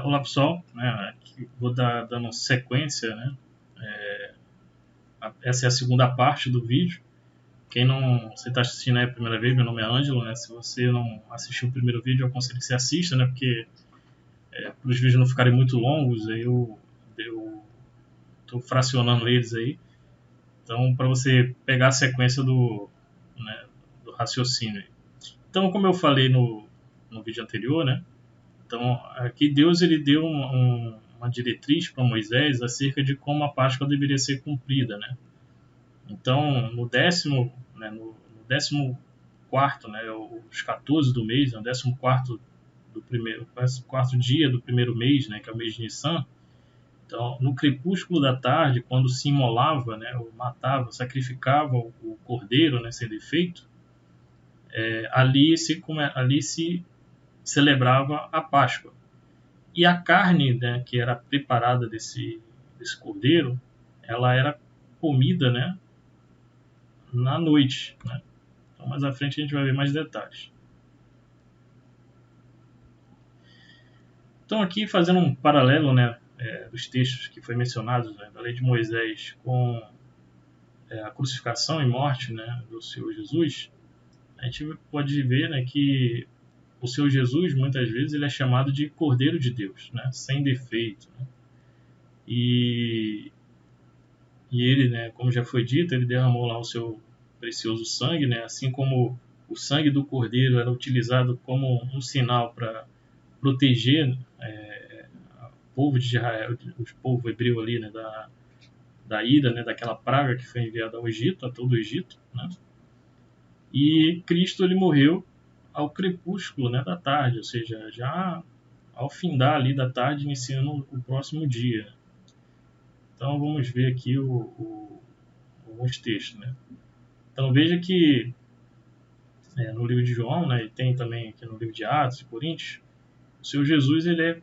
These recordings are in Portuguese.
Olá pessoal, aqui vou dando sequência, né? Essa é a segunda parte do vídeo. Quem não, você está assistindo aí a primeira vez, meu nome é Ângelo, né? Se você não assistiu o primeiro vídeo, eu aconselho que você assista, né? Porque para os vídeos não ficarem muito longos, eu estou fracionando eles aí. Então, para você pegar a sequência né, do raciocínio. Então, como eu falei no vídeo anterior, né? Então, aqui Deus ele deu uma diretriz para Moisés acerca de como a Páscoa deveria ser cumprida, né? Então, no 14º, né, os 14 do mês, no 14º do primeiro, quarto dia do primeiro mês, né, que é o mês de Nissan. Então, no crepúsculo da tarde, quando se imolava, né, ou matava, sacrificava o cordeiro, né, sem defeito, ali se celebrava a Páscoa. E a carne, né, que era preparada desse cordeiro, ela era comida, né, na noite, né? Então, mais à frente a gente vai ver mais detalhes. Então, aqui fazendo um paralelo, né, dos textos que foi mencionados, né, da lei de Moisés com a crucificação e morte, né, do Senhor Jesus, a gente pode ver, né, que o Senhor Jesus muitas vezes ele é chamado de Cordeiro de Deus, né, sem defeito, né? E ele, né, como já foi dito, ele derramou lá o seu precioso sangue, né, assim como o sangue do cordeiro era utilizado como um sinal para proteger o povo de Israel, o povo hebreu ali, né, da ira, né, daquela praga que foi enviada ao Egito, a todo o Egito, né? E Cristo ele morreu ao crepúsculo, né, da tarde, ou seja, já ao findar ali da tarde, iniciando o próximo dia. Então vamos ver aqui alguns textos, né? Então veja que no livro de João, né, e tem também aqui no livro de Atos e Coríntios, o Senhor Jesus ele é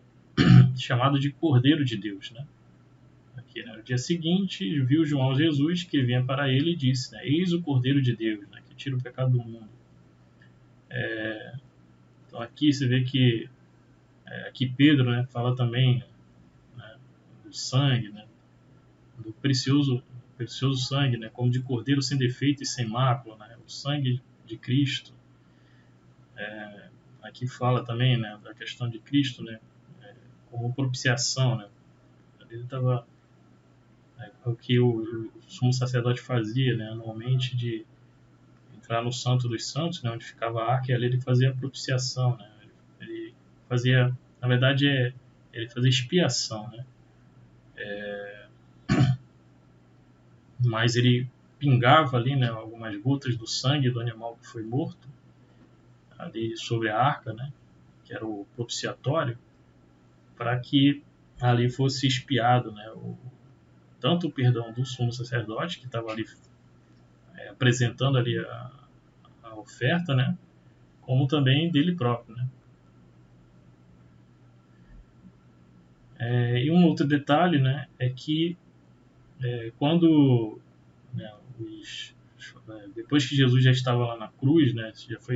chamado de Cordeiro de Deus, né? Aqui, né, no dia seguinte, viu João Jesus que vinha para ele e disse, né, eis o Cordeiro de Deus, né, que tira o pecado do mundo. Então aqui você vê que aqui Pedro, né, fala também, né, do sangue, né, do precioso sangue, né, como de cordeiro sem defeito e sem mácula, né, o sangue de Cristo. Aqui fala também, né, da questão de Cristo, né, como propiciação, né. Ele estava o que o sumo sacerdote fazia, né, anualmente, de entrar no Santo dos Santos, né, onde ficava a arca, e ali ele fazia a propiciação, né, ele fazia, na verdade, ele fazia expiação, né, mas ele pingava ali, né, algumas gotas do sangue do animal que foi morto ali sobre a arca, né, que era o propiciatório, para que ali fosse expiado, né, tanto o perdão do sumo sacerdote que estava ali apresentando ali a oferta, né, como também dele próprio, né. E um outro detalhe, né, é que quando, né, depois que Jesus já estava lá na cruz, né,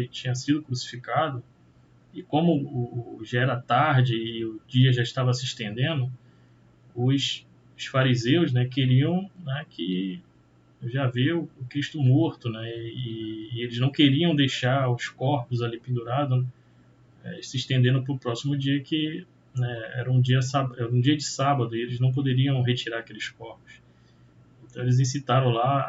tinha sido crucificado, e como já era tarde e o dia já estava se estendendo, os fariseus, né, queriam, né, que já ver o Cristo morto, né, e eles não queriam deixar os corpos ali pendurados, se estendendo para o próximo dia que, né, era um dia de sábado e eles não poderiam retirar aqueles corpos. Então eles incitaram lá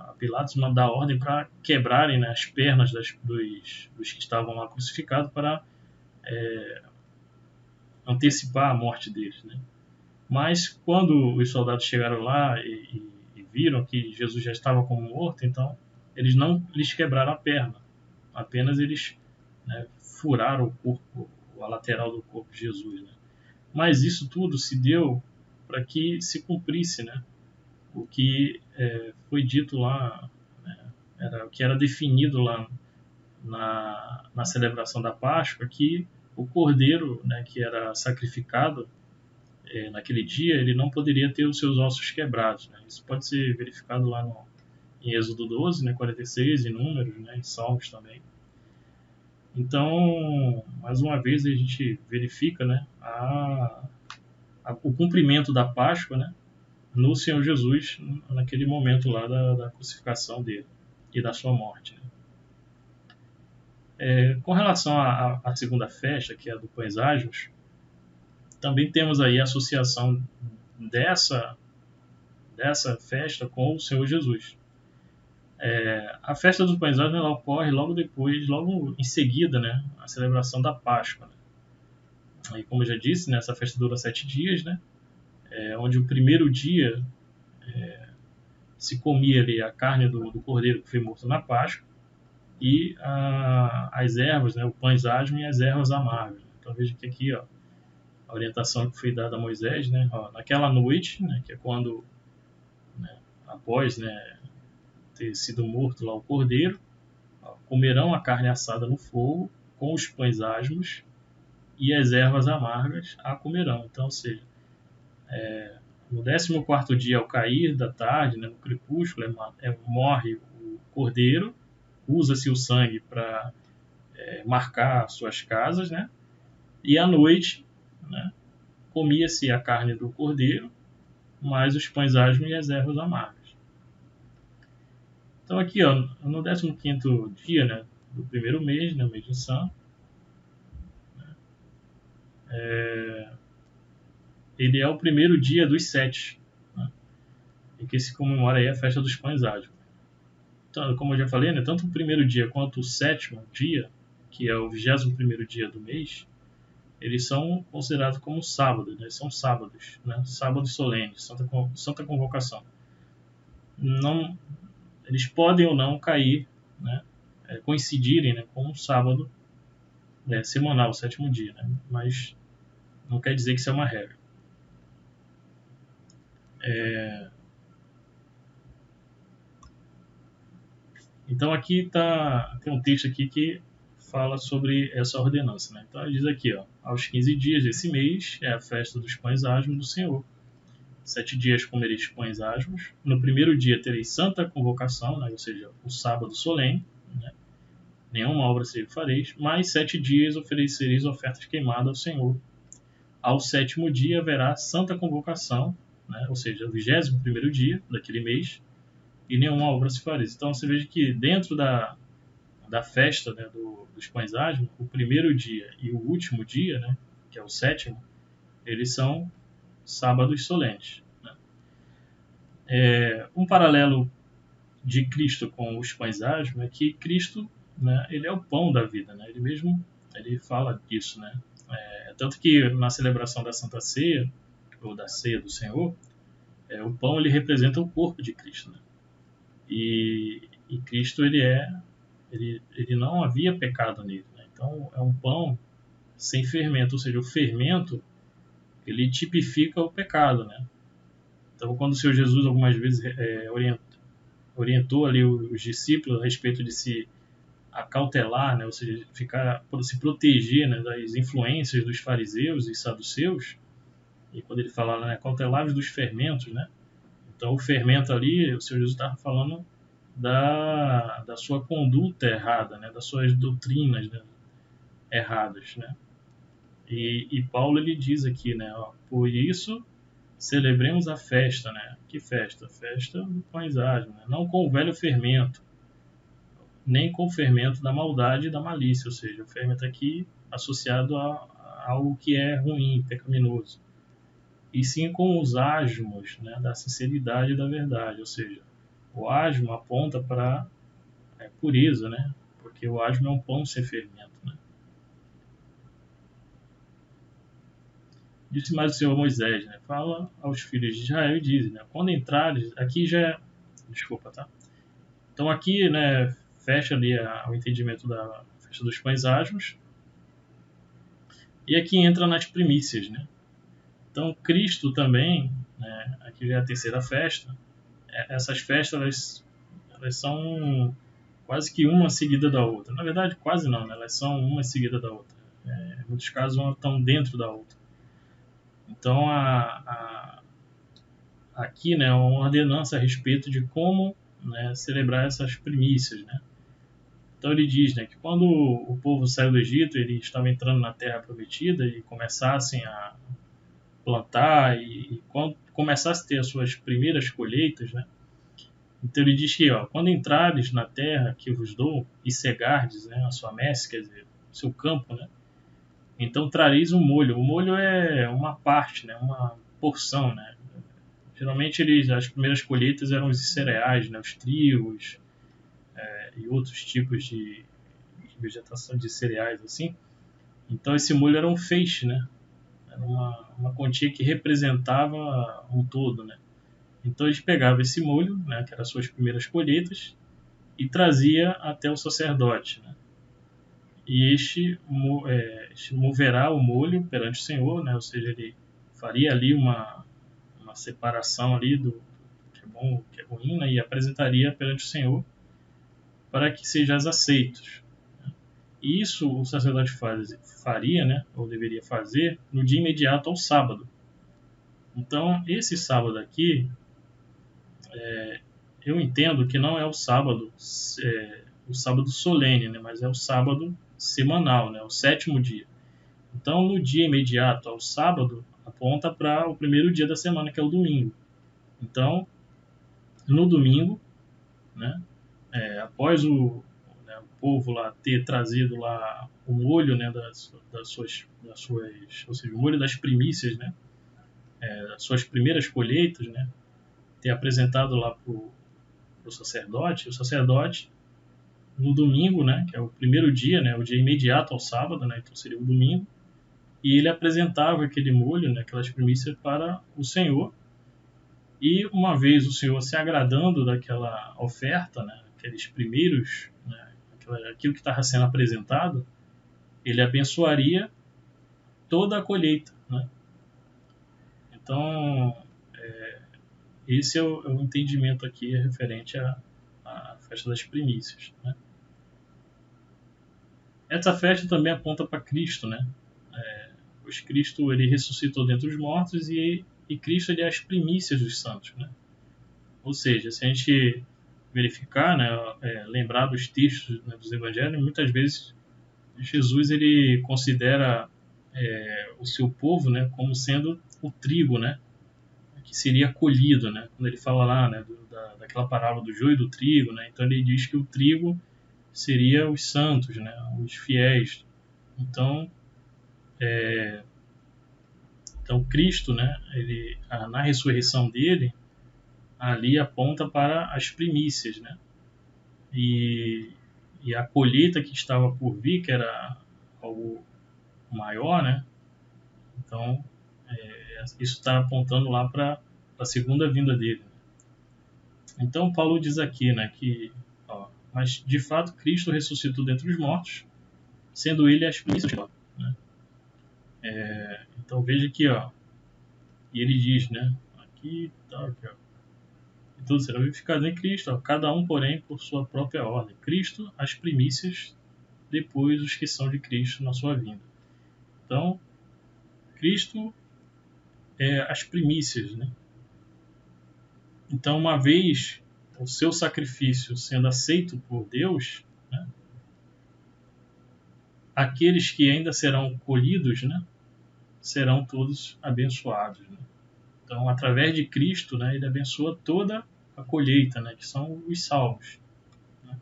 a Pilatos mandar ordem para quebrarem, né, as pernas dos que estavam lá crucificados para antecipar a morte deles, né? Mas quando os soldados chegaram lá e viram que Jesus já estava como morto, então eles não lhes quebraram a perna, apenas eles, né, furaram o corpo, a lateral do corpo de Jesus, né? Mas isso tudo se deu para que se cumprisse, né, o que foi dito lá, né, o que era definido lá na celebração da Páscoa, que o cordeiro, né, que era sacrificado naquele dia, ele não poderia ter os seus ossos quebrados, né? Isso pode ser verificado lá em Êxodo 12, né, 46, em Números, né, em Salmos também. Então, mais uma vez, a gente verifica, né, o cumprimento da Páscoa, né, no Senhor Jesus, naquele momento lá da crucificação dele e da sua morte. Né? Com relação à segunda festa, que é a do Pães Asmos, também temos aí a associação dessa festa com o Senhor Jesus. A festa dos Pães Asmos ela ocorre logo depois, logo em seguida, né, a celebração da Páscoa. Né? Aí, como eu já disse, né, essa festa dura 7 dias, né, onde o primeiro dia se comia ali a carne do cordeiro que foi morto na Páscoa e as ervas, né, o pães asmos e as ervas amargas. Então veja que aqui, ó, a orientação que foi dada a Moisés, né, ó, naquela noite, né, que é quando, né, após, né, ter sido morto lá o cordeiro, ó, comerão a carne assada no fogo com os pães asmos e as ervas amargas a comerão. Então, ou seja, no 14º dia, ao cair da tarde, né, no crepúsculo, morre o cordeiro, usa-se o sangue para marcar suas casas, né? E à noite, né, comia-se a carne do cordeiro, mais os pães asmos e as ervas amargas. Então aqui, ó, no 15º dia, né, do primeiro mês, né, mês de Nissan, ele é o primeiro dia dos 7, né, em que se comemora aí a festa dos pães asmos. Então, como eu já falei, né, tanto o primeiro dia quanto o 7º dia, que é o 21º dia do mês, eles são considerados como sábados, né? São sábados, né? Sábados solenes, Santa Convocação. Não, eles podem ou não cair, né? Coincidirem, né, com um sábado semanal, o 7º dia, né? Mas não quer dizer que isso é uma regra. Então aqui tem um texto aqui que fala sobre essa ordenança, né? Então ele diz aqui, ó, aos 15 dias desse mês é a festa dos pães asmos do Senhor. 7 dias comereis pães asmos. No primeiro dia tereis santa convocação, né? Ou seja, o sábado solene, né? Nenhuma obra se fareis. Mais 7 dias oferecereis ofertas queimadas ao Senhor. Ao 7º dia haverá santa convocação, né? Ou seja, o 21º dia daquele mês, e nenhuma obra se fareis. Então você veja que dentro da festa, né, dos pães asmos, o primeiro dia e o último dia, né, que é o 7º, eles são sábados solenes. Né? Um paralelo de Cristo com os pães asmos é que Cristo, né, ele é o pão da vida. Né? Ele mesmo ele fala disso. Né? Tanto que na celebração da Santa Ceia, ou da Ceia do Senhor, o pão ele representa o corpo de Cristo. Né? E Cristo ele não havia pecado nele. Né? Então é um pão sem fermento, ou seja, o fermento ele tipifica o pecado. Né? Então quando o Senhor Jesus algumas vezes orientou ali os discípulos a respeito de se acautelar, né? Ou seja, se proteger, né, das influências dos fariseus e saduceus, e quando ele fala, né, acautelar dos fermentos, né? Então o fermento ali, o Senhor Jesus estava falando da sua conduta errada, né, das suas doutrinas, né, erradas, né? E Paulo ele diz aqui, né, ó, por isso celebremos a festa, né? Que festa? Festa do pães asmos, né? Não com o velho fermento, nem com o fermento da maldade e da malícia, ou seja, o fermento aqui associado a algo que é ruim, pecaminoso, e sim com os asmos, né, da sinceridade e da verdade, ou seja, o asmo aponta para pureza, né? Porque o asmo é um pão sem fermento, né? Disse mais o Senhor Moisés, né? Fala aos filhos de Israel e diz, né? Quando entrares, aqui já é... Desculpa, tá? Então aqui, né, fecha ali o entendimento da festa dos pães asmos. E aqui entra nas primícias, né? Então Cristo também, né, aqui já é a terceira festa. Essas festas elas são quase que uma seguida da outra. Na verdade, quase não, né? Elas são uma seguida da outra. Em muitos casos, elas estão dentro da outra. Então, aqui, né, uma ordenança a respeito de como, né, celebrar essas primícias, né? Então ele diz, né, que quando o povo saiu do Egito, ele estava entrando na Terra Prometida e começassem a plantar e quando começasse a ter as suas primeiras colheitas, né? Então ele diz que, ó, quando entrares na terra que vos dou e cegardes, né, a sua messe, quer dizer, o seu campo, né? Então trareis um molho. O molho é uma parte, né, uma porção, né? Geralmente as primeiras colheitas eram os cereais, né, os trigos e outros tipos de vegetação de cereais assim. Então esse molho era um feixe, né? Era uma quantia que representava um todo, né? Então eles pegavam esse molho, né, que eram as suas primeiras colheitas, e trazia até o sacerdote, né? E este moverá o molho perante o Senhor, né? Ou seja, ele faria ali uma separação ali do que é bom, o que é ruim, né? E apresentaria perante o Senhor para que sejais aceitos. E isso o sacerdote faria, né? Ou deveria fazer no dia imediato ao sábado. Então esse sábado aqui eu entendo que não é o sábado solene, né, mas é o sábado semanal, né, o sétimo dia. Então, no dia imediato ao sábado, aponta para o primeiro dia da semana, que é o domingo. Então, no domingo, né, após o povo lá ter trazido lá o molho, né, das suas, ou seja, o molho das primícias, né, das suas primeiras colheitas, né, ter apresentado lá para o sacerdote, no domingo, né, que é o primeiro dia, né, o dia imediato ao sábado, né, então seria o domingo, e ele apresentava aquele molho, né, aquelas primícias para o Senhor, e uma vez o Senhor se agradando daquela oferta, né, aqueles primeiros, né, aquilo que estava sendo apresentado, ele abençoaria toda a colheita, né? Então, esse é o entendimento aqui referente à festa das primícias, né? Essa festa também aponta para Cristo, né? Pois Cristo ele ressuscitou dentre os mortos e Cristo ele é as primícias dos santos, né? Ou seja, se a gente verificar, né, lembrar dos textos, né, dos evangelhos, muitas vezes Jesus ele considera o seu povo, né, como sendo o trigo, né, que seria colhido, né? Quando ele fala lá, né, daquela parábola do joio e do trigo, né? Então ele diz que o trigo seria os santos, né, os fiéis. Então Então Cristo, né, na ressurreição dele, ali aponta para as primícias, né? E, e a colheita que estava por vir, que era algo maior, né? Então isso está apontando lá para a segunda vinda dele. Então Paulo diz aqui, né, que mas de fato Cristo ressuscitou dentre os mortos, sendo ele as primícias, né? Então veja aqui, ó, e ele diz, né, aqui tá, aqui, ó. E tudo será vivificado em Cristo, ó, cada um, porém, por sua própria ordem. Cristo, as primícias, depois os que são de Cristo na sua vinda. Então, Cristo é as primícias, né? Então, uma vez o seu sacrifício sendo aceito por Deus, né, aqueles que ainda serão colhidos, né, serão todos abençoados, né? Então, através de Cristo, né, ele abençoa toda a colheita, né, que são os salvos. Né?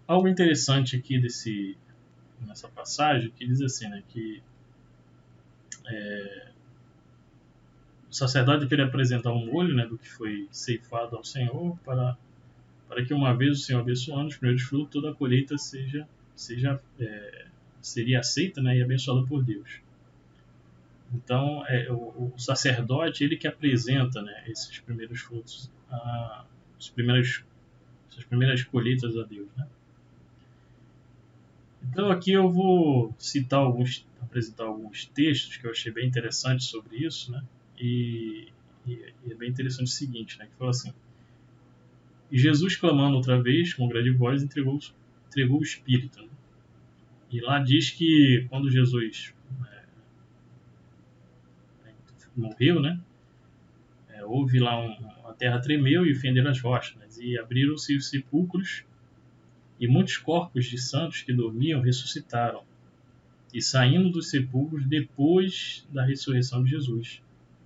Algo interessante aqui nessa passagem que diz assim, né, que o sacerdote queria apresentar um molho, né, do que foi ceifado ao Senhor para que uma vez o Senhor abençoando os primeiros frutos, toda a colheita seria aceita, né, e abençoada por Deus. Então, o sacerdote ele que apresenta, né, esses primeiros frutos, as primeiras colheitas a Deus, né? Então aqui eu vou apresentar alguns textos que eu achei bem interessantes sobre isso, né? E é bem interessante o seguinte, né? Que fala assim: e Jesus, clamando outra vez com grande voz, entregou o Espírito. Né? E lá diz que quando Jesus morreu, né? houve lá a terra tremeu e fenderam as rochas, e abriram-se os sepulcros, e muitos corpos de santos que dormiam ressuscitaram, e saindo dos sepulcros depois da ressurreição de Jesus,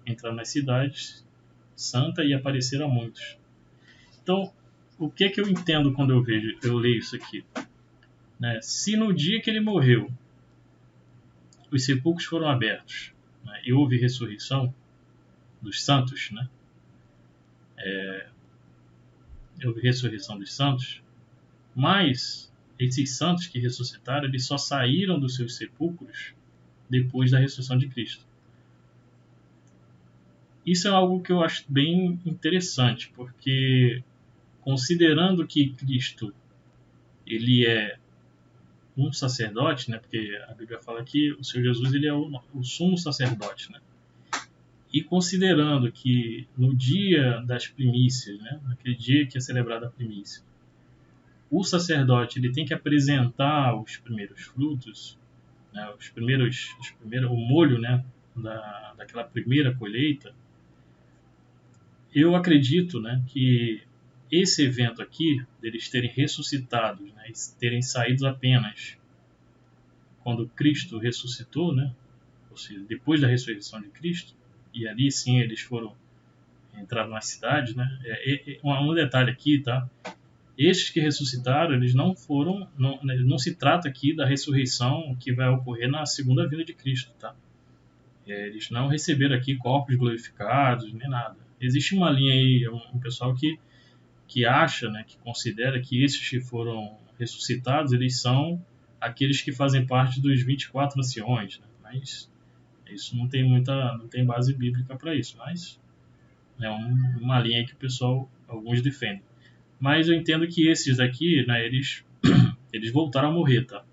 entraram nas cidades santa e apareceram a muitos. Então, o que é que eu entendo quando eu leio isso aqui? Né? Se no dia que ele morreu, os sepulcros foram abertos, né, e houve ressurreição dos santos, né? Houve ressurreição dos santos, mas esses santos que ressuscitaram, eles só saíram dos seus sepulcros depois da ressurreição de Cristo. Isso é algo que eu acho bem interessante, porque considerando que Cristo ele é um sacerdote, né? Porque a Bíblia fala que o Senhor Jesus ele é o sumo sacerdote, né? E considerando que no dia das primícias, né? Naquele dia que é celebrada a primícia, o sacerdote ele tem que apresentar os primeiros frutos, né? O molho, né? Daquela primeira colheita. Eu acredito, né? Que esse evento aqui, deles terem ressuscitado, né, e terem saído apenas quando Cristo ressuscitou, né, ou seja, depois da ressurreição de Cristo, e ali sim eles foram entrar na cidade, né, um detalhe aqui, tá? Estes que ressuscitaram, eles não foram, não se trata aqui da ressurreição que vai ocorrer na segunda vinda de Cristo, tá? Eles não receberam aqui corpos glorificados, nem nada. Existe uma linha aí, um pessoal que acha, né, que considera que esses que foram ressuscitados, eles são aqueles que fazem parte dos 24 anciões, né? Mas isso não tem base bíblica para isso, mas é uma linha que o pessoal, alguns defendem. Mas eu entendo que esses daqui, né, eles voltaram a morrer, tá?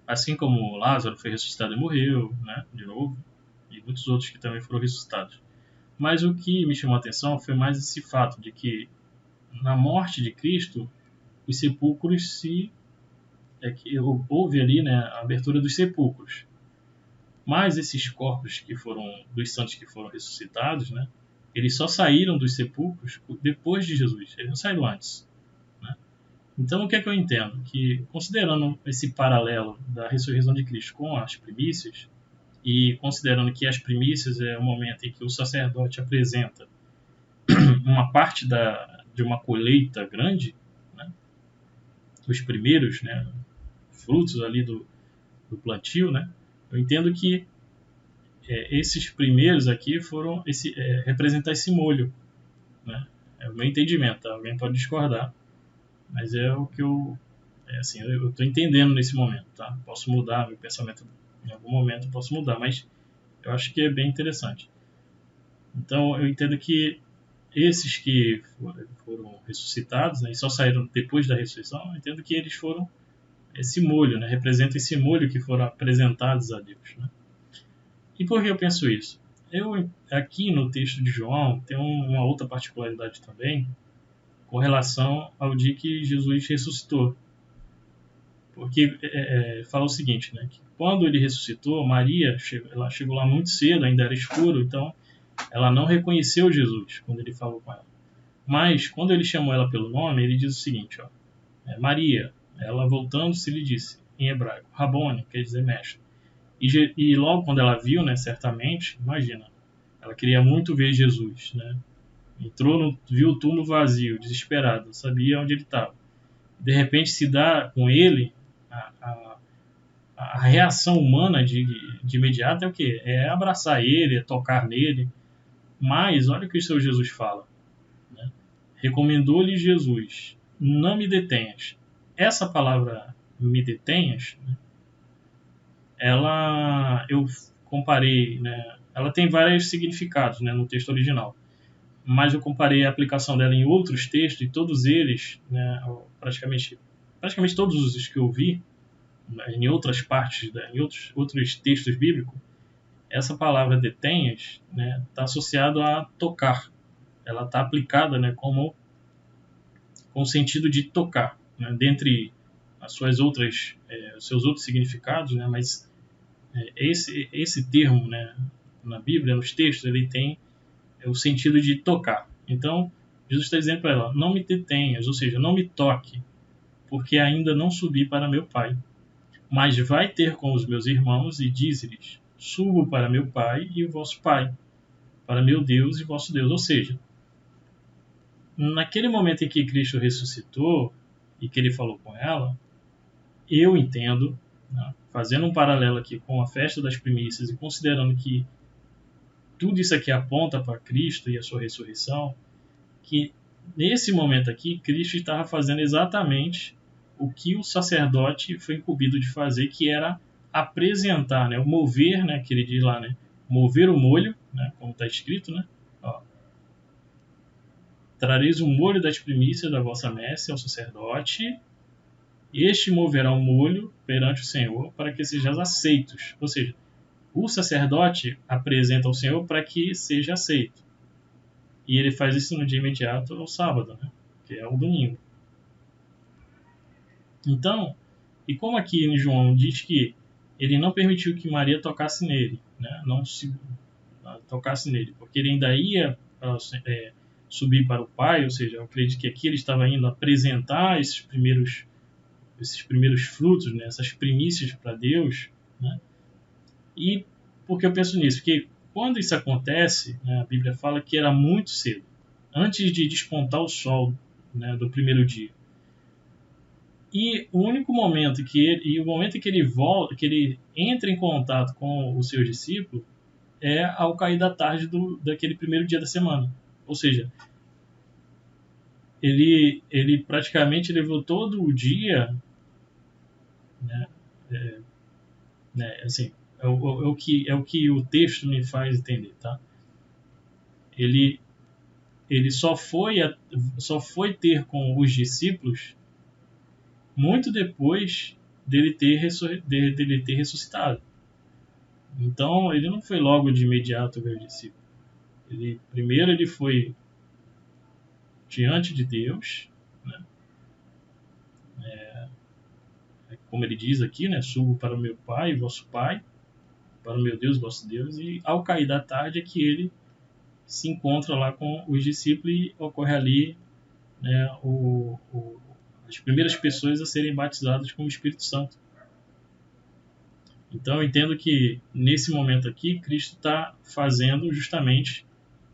Assim como Lázaro foi ressuscitado e morreu, né, de novo, e muitos outros que também foram ressuscitados. Mas o que me chamou a atenção foi mais esse fato de que na morte de Cristo, os sepulcros houve ali, né, a abertura dos sepulcros. Mas esses corpos dos santos que foram ressuscitados, né, eles só saíram dos sepulcros depois de Jesus, eles não saíram antes, né? Então o que é que eu entendo? Que considerando esse paralelo da ressurreição de Cristo com as primícias, e considerando que as primícias é o momento em que o sacerdote apresenta uma parte de uma colheita grande, né, os primeiros, né, frutos ali do plantio, né, eu entendo que esses primeiros aqui foram representar esse molho, né, é o meu entendimento, tá? Alguém pode discordar, mas é o que eu estou entendendo nesse momento, tá? Posso mudar meu pensamento em algum momento, posso mudar, mas eu acho que é bem interessante. Então eu entendo que esses que foram ressuscitados, né, e só saíram depois da ressurreição, eu entendo que eles foram esse molho, né, representa esse molho que foram apresentados a Deus, né? E por que eu penso isso? Aqui no texto de João tem uma outra particularidade também com relação ao dia que Jesus ressuscitou. Porque fala o seguinte, né, que quando ele ressuscitou, Maria ela chegou lá muito cedo, ainda era escuro, então ela não reconheceu Jesus quando ele falou com ela. Mas quando ele chamou ela pelo nome, ele diz o seguinte, ó, Maria. Ela voltando-se lhe disse, em hebraico, Rabone, quer dizer mestre. E logo quando ela viu, né, certamente, imagina, ela queria muito ver Jesus, né? Viu o túmulo vazio, desesperada, sabia onde ele estava. De repente se dá com ele a reação humana de imediato é o quê? É abraçar ele, é tocar nele. Mas olha o que o Senhor Jesus fala, né? Recomendou-lhe Jesus, não me detenhas. Essa palavra me detenhas, né, eu comparei, né, ela tem vários significados, né, no texto original, mas eu comparei a aplicação dela em outros textos e todos eles, né, praticamente todos os que eu vi, né, em outras partes, em outros textos bíblicos, essa palavra detenhas, né, está associado a tocar. Ela está aplicada, né, com o sentido de tocar, né, dentre as suas outras, os seus outros significados, né, mas esse termo, né, na Bíblia, nos textos, ele tem o sentido de tocar. Então, Jesus está dizendo para ela, não me detenhas, ou seja, não me toque, porque ainda não subi para meu Pai. Mas vai ter com os meus irmãos e diz-lhes, subo para meu Pai e o vosso Pai, para meu Deus e vosso Deus. Ou seja, naquele momento em que Cristo ressuscitou e que ele falou com ela, eu entendo, né, fazendo um paralelo aqui com a festa das primícias e considerando que tudo isso aqui aponta para Cristo e a sua ressurreição, que nesse momento aqui, Cristo estava fazendo exatamente o que o sacerdote foi incumbido de fazer, que era apresentar, né, o mover, né, que ele diz lá, né, mover o molho, né, como está escrito, né, ó, trareis o molho das primícias da vossa messe ao sacerdote, este moverá o molho perante o Senhor para que sejais aceitos. Ou seja, o sacerdote apresenta ao Senhor para que seja aceito. E ele faz isso no dia imediato ao sábado, né? Que é o domingo. Então, e como aqui em João diz que ele não permitiu que Maria tocasse nele, né? Não se tocasse nele, porque ele ainda ia subir para o Pai, ou seja, eu acredito que aqui ele estava indo apresentar esses primeiros frutos, né? Essas primícias para Deus, né? E por que eu penso nisso? Porque quando isso acontece, né, a Bíblia fala que era muito cedo, antes de despontar o sol, né, do primeiro dia. E o único momento o momento que ele volta, que ele entra em contato com os seus discípulos, é ao cair da tarde daquele primeiro dia da semana. Ou seja, ele praticamente levou todo o dia, né, assim, é o que o texto me faz entender, tá? Ele só foi ter com os discípulos muito depois dele ter ressuscitado. Então, ele não foi logo de imediato ver os discípulos. Primeiro ele foi diante de Deus, né? Como ele diz aqui, né? Subo para o meu Pai, vosso Pai, para o meu Deus, vosso Deus, e ao cair da tarde é que ele se encontra lá com os discípulos e ocorre ali, né, as primeiras pessoas a serem batizadas com o Espírito Santo. Então eu entendo que nesse momento aqui Cristo está fazendo justamente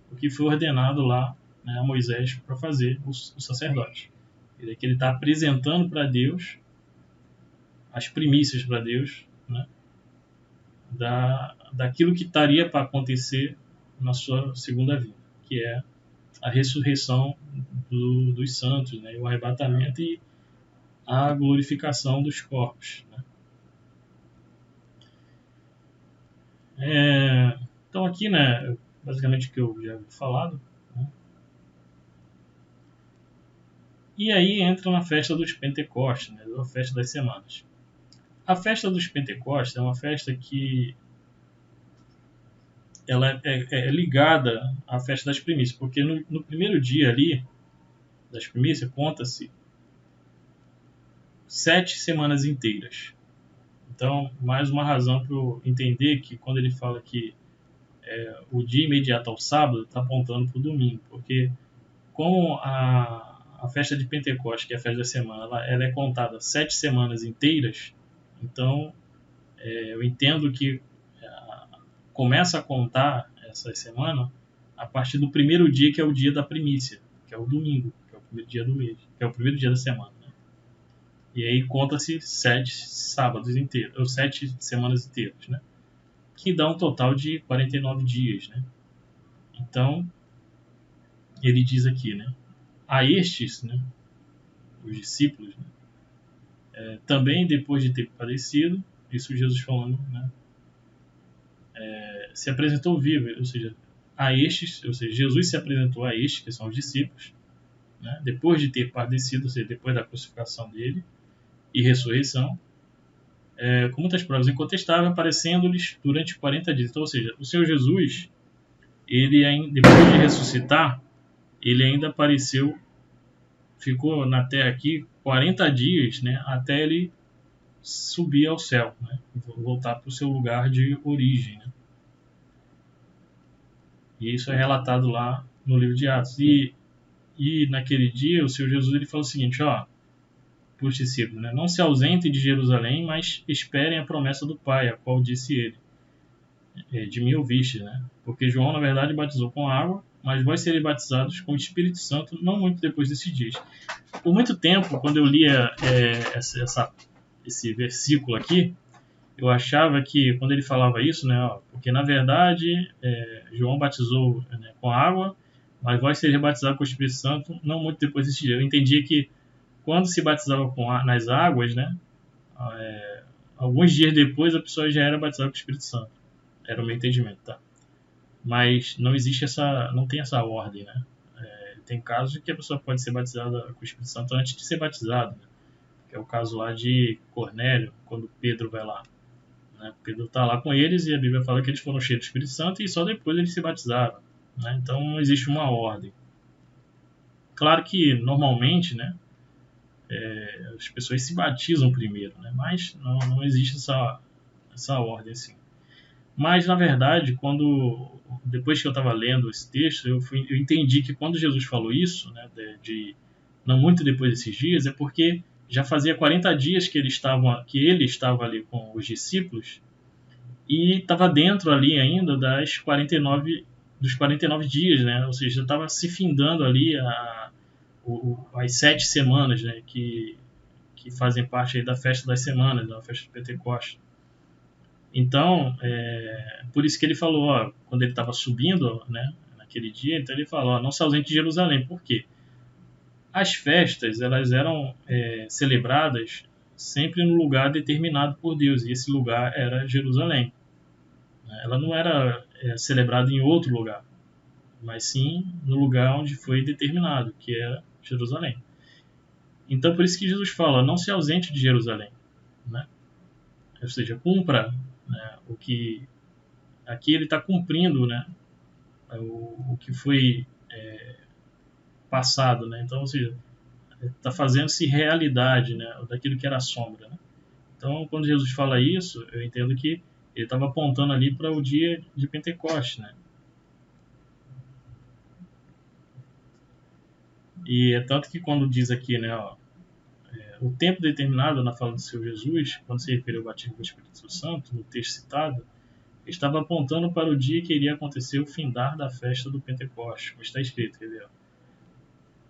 o que foi ordenado lá, né, a Moisés para fazer o sacerdote. Ele está apresentando para Deus as primícias para Deus, né, daquilo que estaria para acontecer na sua segunda vinda, que é a ressurreição dos santos, né, o arrebatamento e a glorificação dos corpos, né. Então aqui, né, basicamente o que eu já havia falado, né. E aí entra na festa dos Pentecostes, né, a festa das semanas. A festa dos Pentecostes é uma festa que ela é ligada à festa das primícias, porque no primeiro dia ali das primícias conta-se 7 semanas inteiras. Então, mais uma razão para eu entender que quando ele fala que o dia imediato ao sábado está apontando para o domingo, porque como a festa de Pentecostes, que é a festa da semana, ela é contada 7 semanas inteiras, então eu entendo que começa a contar essa semana a partir do primeiro dia, que é o dia da primícia, que é o domingo, que é o primeiro dia do mês, que é o primeiro dia da semana, né? E aí conta-se 7 sábados inteiros, ou 7 semanas inteiras, né? Que dá um total de 49 dias, né? Então, ele diz aqui, né? A estes, né, os discípulos, né, também depois de ter padecido, isso Jesus falando, né, se apresentou vivo, ou seja, Jesus se apresentou a estes, que são os discípulos, né, depois de ter padecido, ou seja, depois da crucificação dele e ressurreição, com muitas provas incontestáveis, aparecendo-lhes durante 40 dias. Então, ou seja, o Senhor Jesus, depois de ressuscitar, ele ainda apareceu, ficou na terra aqui 40 dias, né, até ele subir ao céu, né, voltar para o seu lugar de origem, né. E isso é relatado lá no livro de Atos. E naquele dia o Senhor Jesus ele falou o seguinte, ó, para os discípulos, né? Não se ausentem de Jerusalém, mas esperem a promessa do Pai, a qual disse ele, de mim ouvistes, né? Porque João, na verdade, batizou com água, mas vós sereis batizados com o Espírito Santo não muito depois desses dias. Por muito tempo, quando eu lia esse versículo aqui, eu achava que quando ele falava isso, né, ó, porque na verdade João batizou, né, com água, mas vós sereis batizados com o Espírito Santo não muito depois desse dia. Eu entendi que quando se batizava nas águas, né, alguns dias depois a pessoa já era batizada com o Espírito Santo. Era o meu entendimento, tá? Mas não existe não tem essa ordem, né? Tem casos em que a pessoa pode ser batizada com o Espírito Santo antes de ser batizado, né? Que é o caso lá de Cornélio, quando Pedro vai lá, né? Pedro está lá com eles e a Bíblia fala que eles foram cheios do Espírito Santo e só depois eles se batizaram, né? Então não existe uma ordem. Claro que normalmente, né, as pessoas se batizam primeiro, né? Mas não existe essa ordem assim. Mas, na verdade, depois que eu estava lendo esse texto, eu entendi que quando Jesus falou isso, né, não muito depois desses dias, é porque já fazia 40 dias que ele estava ali com os discípulos e estava dentro ali ainda dos 49 dias, né? Ou seja, estava se findando ali as 7 semanas, né, que fazem parte aí da festa das semanas, da festa de Pentecostes. Então, por isso que ele falou, ó, quando ele estava subindo, né, naquele dia, então ele falou, ó, não se ausente de Jerusalém. Por quê? As festas, elas eram celebradas sempre no lugar determinado por Deus, e esse lugar era Jerusalém. Ela não era celebrada em outro lugar, mas sim no lugar onde foi determinado, que era Jerusalém. Então, por isso que Jesus fala, não se ausente de Jerusalém, né? Ou seja, cumpra, né, o que aqui ele está cumprindo, né, o que foi passado, né? Então, ou seja, está fazendo-se realidade, né, daquilo que era sombra, né? Então, quando Jesus fala isso, eu entendo que ele estava apontando ali para o dia de Pentecostes, né? E é tanto que quando diz aqui, né, ó, o tempo determinado na fala do Senhor Jesus, quando se referiu ao batismo com o Espírito Santo, no texto citado, estava apontando para o dia que iria acontecer o findar da festa do Pentecostes, como está escrito, quer dizer,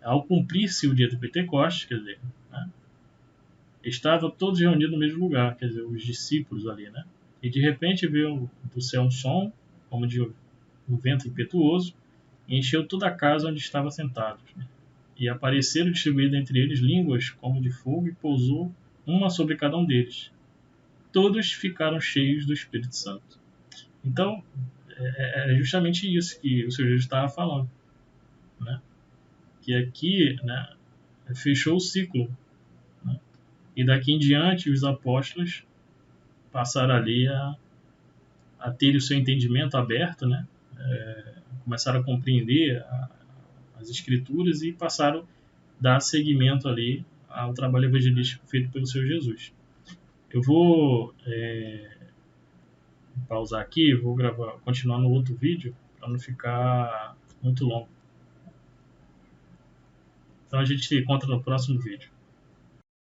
ao cumprir-se o dia do Pentecostes, quer dizer, né, estavam todos reunidos no mesmo lugar, quer dizer, os discípulos ali, né? E de repente veio do céu um som, como de um vento impetuoso, e encheu toda a casa onde estavam sentados, né? E apareceram distribuídas entre eles línguas como de fogo e pousou uma sobre cada um deles. Todos ficaram cheios do Espírito Santo. Então, é justamente isso que o Senhor Jesus estava falando, né? Que aqui, né, fechou o ciclo, né? E daqui em diante os apóstolos passaram ali a ter o seu entendimento aberto, né? Começaram a compreender as escrituras e passaram a dar seguimento ali ao trabalho evangelístico feito pelo Senhor Jesus. Eu vou pausar aqui, vou continuar no outro vídeo para não ficar muito longo. Então a gente se encontra no próximo vídeo.